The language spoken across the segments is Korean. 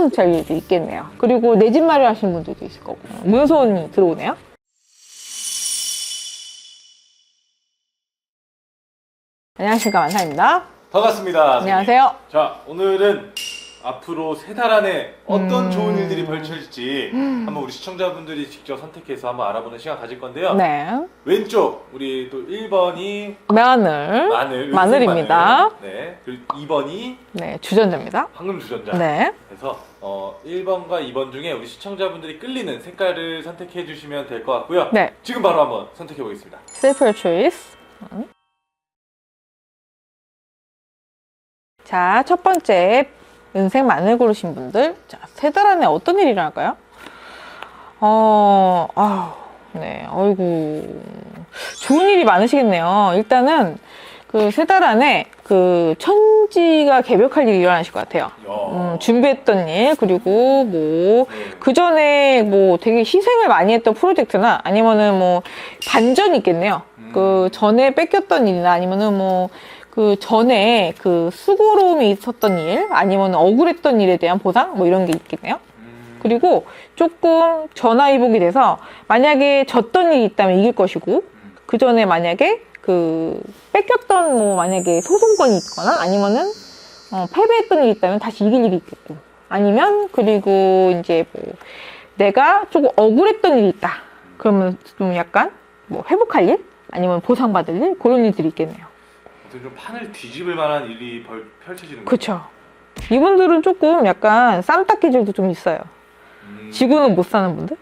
성승찰 일도 있겠네요. 그리고 내 집 마련하시는 분들도 있을 거고. 문서운이 들어오네요. 안녕하십니까, 만사입니다. 반갑습니다. 안녕하세요. 자, 오늘은 앞으로 3달 안에 어떤 좋은 일들이 벌쳐질지 한번 우리 시청자분들이 직접 선택해서 한번 알아보는 시간 가질 건데요. 네. 왼쪽 우리 또 1번이 마늘입니다. 네. 그리고 2번이 네, 주전자입니다. 황금 주전자. 네. 그래서 1번과 2번 중에 우리 시청자분들이 끌리는 색깔을 선택해 주시면 될 것 같고요. 네. 지금 바로 한번 선택해 보겠습니다. 셀프 초이스. 자, 첫 번째 은색 마늘 고르신 분들. 자, 3달 안에 어떤 일이 일어날까요? 네, 어이구. 좋은 일이 많으시겠네요. 일단은 그 3달 안에 그 천지가 개벽할 일이 일어나실 것 같아요. 준비했던 일, 그리고 뭐, 그 전에 뭐 되게 희생을 많이 했던 프로젝트나 아니면은 뭐 반전이 있겠네요. 그 전에 뺏겼던 일이나 아니면은 뭐, 그 전에 그 수고로움이 있었던 일, 아니면 억울했던 일에 대한 보상, 뭐 이런 게 있겠네요. 그리고 조금 전화위복이 돼서 만약에 졌던 일이 있다면 이길 것이고, 그 전에 만약에 그 뺏겼던 뭐 만약에 소송권이 있거나 아니면은 패배했던 일이 있다면 다시 이길 일이 있겠고, 아니면 그리고 이제 뭐 내가 조금 억울했던 일이 있다. 그러면 좀 약간 뭐 회복할 일, 아니면 보상받을 일, 그런 일들이 있겠네요. 좀 판을 뒤집을 만한 일이 펼쳐지는 거죠. 그렇죠. 이분들은 조금 약간 쌈딱 기질도 좀 있어요. 지구는 못 사는 분들?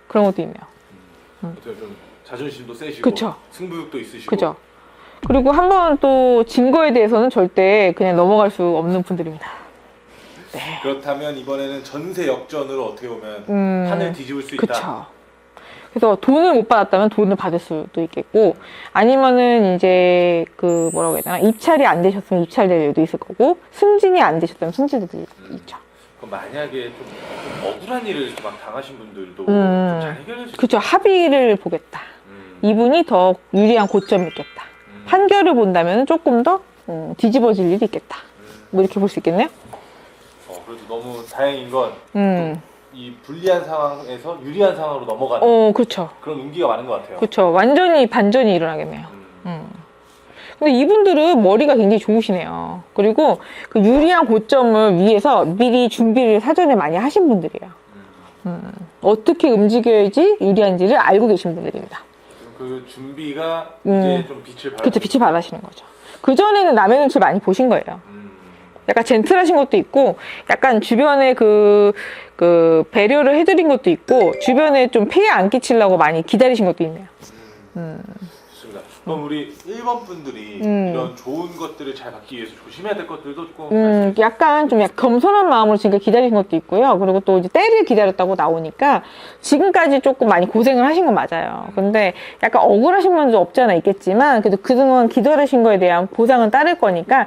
그런 것도 있네요. 좀 자존심도 세시고, 그쵸. 승부욕도 있으시고. 그죠. 그리고 한번 또 진 거에 대해서는 절대 그냥 넘어갈 수 없는 분들입니다. 네. 그렇다면 이번에는 전세 역전으로 어떻게 보면 판을 뒤집을 수 있다. 그쵸. 그래서 돈을 못 받았다면 돈을 받을 수도 있겠고, 아니면은 이제 그 뭐라고 해야 되나, 입찰이 안 되셨으면 입찰될 일도 있을 거고, 승진이 안 되셨다면 승진될 일도 있죠. 그럼 만약에 좀 억울한 일을 막 당하신 분들도 좀 잘 해결해 주실 그쵸. 합의를 보겠다. 이분이 더 유리한 고점이 있겠다. 판결을 본다면 조금 더 뒤집어질 일이 있겠다. 뭐 이렇게 볼 수 있겠네요. 그래도 너무 다행인 건 이 불리한 상황에서 유리한 상황으로 넘어가는 그렇죠. 그런 운기가 많은 것 같아요. 그렇죠. 완전히 반전이 일어나겠네요. 근데 이분들은 머리가 굉장히 좋으시네요. 그리고 그 유리한 고점을 위해서 미리 준비를 사전에 많이 하신 분들이에요. 어떻게 움직여야지 유리한지를 알고 계신 분들입니다. 그 준비가 이제 좀 빛을 발하. 그쵸, 빛이 발하시는 거죠. 그전에는 남의 눈치를 많이 보신 거예요. 약간 젠틀하신 것도 있고, 약간 주변에 그 배려를 해드린 것도 있고, 주변에 좀 피해 안 끼치려고 많이 기다리신 것도 있네요. 좋습니다. 그럼 우리 1번 분들이 이런 좋은 것들을 잘 받기 위해서 조심해야 될 것들도 조금 약간 좀 겸손한 마음으로 지금까지 기다리신 것도 있고요. 그리고 또 이제 때를 기다렸다고 나오니까 지금까지 조금 많이 고생을 하신 건 맞아요. 근데 약간 억울하신 분도 없지 않아 있겠지만, 그래도 그동안 기다리신 거에 대한 보상은 따를 거니까,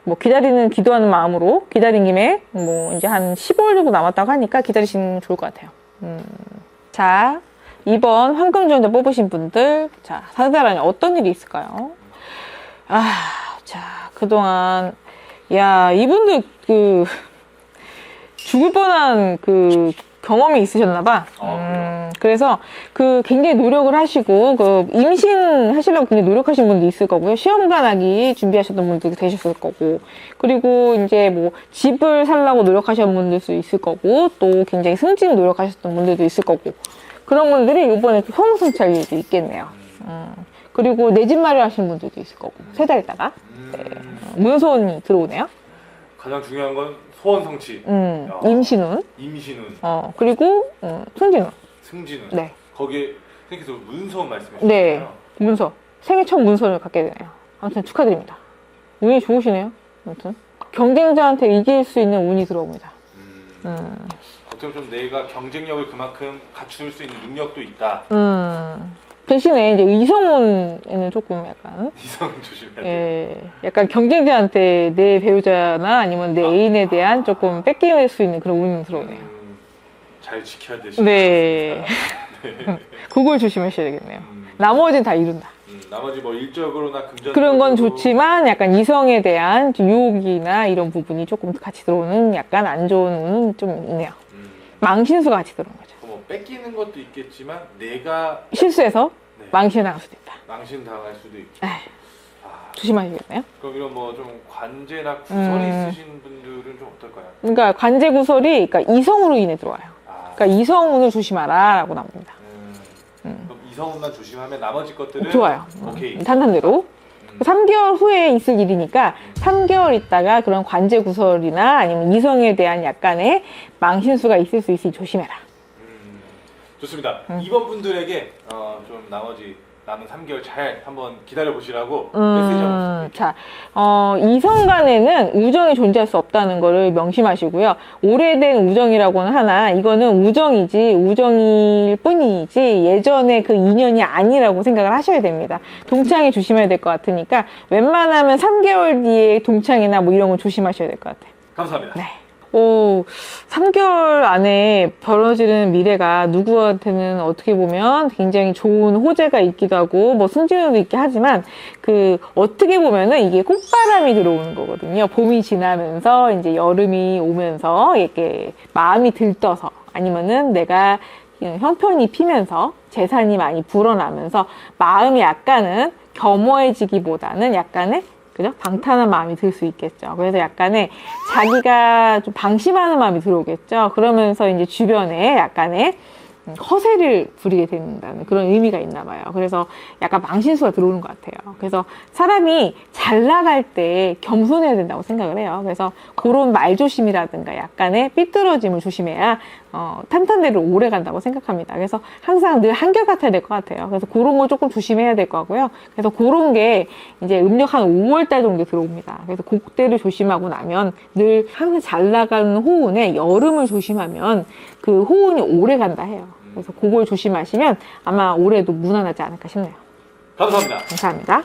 뭐 기다리는 기도하는 마음으로 기다린 김에 뭐 이제 한 15일 정도 남았다고 하니까 기다리시면 좋을 것 같아요. 자, 2번 황금주전자 뽑으신 분들, 자, 4달 안에 어떤 일이 있을까요? 자, 그동안 이분들 죽을 뻔한 경험이 있으셨나봐. 그래서 굉장히 노력을 하시고, 임신하시려고 굉장히 노력하신 분도 있을 거고요. 시험관하기 준비하셨던 분들도 되셨을 거고, 그리고 이제 뭐 집을 살려고 노력하셨던 분들도 있을 거고, 또 굉장히 승진 노력하셨던 분들도 있을 거고, 그런 분들이 이번에 성승찰 일도 있겠네요. 그리고 내 집 마련하시는 분들도 있을 거고, 3달 있다가. 네. 문서운이 들어오네요. 가장 중요한 건 소원 성취. 임신운. 그리고 승진운. 승진운. 네. 거기에 선생님께서 문서운 말씀하셨잖아요. 네. 문서. 생애 첫 문서를 갖게 되네요. 아무튼 축하드립니다. 운이 좋으시네요. 아무튼 경쟁자한테 이길 수 있는 운이 들어옵니다. 어떻게 좀 내가 경쟁력을 그만큼 갖출 수 있는 능력도 있다. 대신에 이제 이성운에는 조금 약간 이성 조심해야 돼요. 약간 경쟁자한테 내 배우자나 아니면 내 애인에 대한 조금 뺏길 수 있는 그런 운이 들어오네요. 잘 지켜야 되시는 네. 것 같습니다. 네. 그걸 조심하셔야 되겠네요. 나머지는 다 이룬다. 나머지 뭐 일적으로나 금전적으로 그런 건 좋지만 약간 이성에 대한 유혹이나 이런 부분이 조금 같이 들어오는 약간 안 좋은 운은 좀 있네요. 망신수가 같이 들어오는 거죠. 뭐 뺏기는 것도 있겠지만 내가 실수해서 네. 망신당할 수도 있다. 망신 당할 수도 있고. 에이, 아, 조심하셔야겠네요. 그럼 이런 뭐 좀 관제나 구설이 있으신 분들은 좀 어떨까요? 그러니까 관제 구설이 그러니까 이성으로 인해 들어와요. 아, 그러니까 이성운을 조심하라라고 나옵니다. 그럼 이성운만 조심하면 나머지 것들은 좋아요. 오케이. 탄탄대로. 3개월 후에 있을 일이니까 3개월 있다가 그런 관제 구설이나 아니면 이성에 대한 약간의 망신수가 있을 수 있으니 조심해라. 좋습니다. 이번 분들에게 좀 나머지 남은 3개월 잘 한번 기다려 보시라고 메시지 한번 자, 이성 간에는 우정이 존재할 수 없다는 거를 명심하시고요. 오래된 우정이라고는 하나 이거는 우정이지 우정일 뿐이지 예전에 그 인연이 아니라고 생각을 하셔야 됩니다. 동창이 조심해야 될 것 같으니까 웬만하면 3개월 뒤에 동창이나 뭐 이런 거 조심하셔야 될 것 같아요. 감사합니다. 네. 3개월 안에 벌어지는 미래가 누구한테는 어떻게 보면 굉장히 좋은 호재가 있기도 하고, 뭐 승진도 있긴 하지만, 어떻게 보면은 이게 콧바람이 들어오는 거거든요. 봄이 지나면서 이제 여름이 오면서 이렇게 마음이 들떠서, 아니면은 내가 형편이 피면서 재산이 많이 불어나면서 마음이 약간은 겸허해지기보다는 약간의 그죠? 방탄한 마음이 들 수 있겠죠. 그래서 약간의 자기가 좀 방심하는 마음이 들어오겠죠. 그러면서 이제 주변에 약간의 허세를 부리게 된다는 그런 의미가 있나 봐요. 그래서 약간 망신수가 들어오는 것 같아요. 그래서 사람이 잘 나갈 때 겸손해야 된다고 생각을 해요. 그래서 그런 말조심이라든가 약간의 삐뚤어짐을 조심해야 탄탄대로 오래 간다고 생각합니다. 그래서 항상 늘 한결같아야 될 것 같아요. 그래서 그런 걸 조금 조심해야 될 것 같고요. 그래서 그런 게 이제 음력 한 5월달 정도 들어옵니다. 그래서 그때를 조심하고 나면 늘 항상 잘 나가는 호운에 여름을 조심하면 그 호운이 오래 간다 해요. 그래서 그걸 조심하시면 아마 올해도 무난하지 않을까 싶네요. 감사합니다. 감사합니다.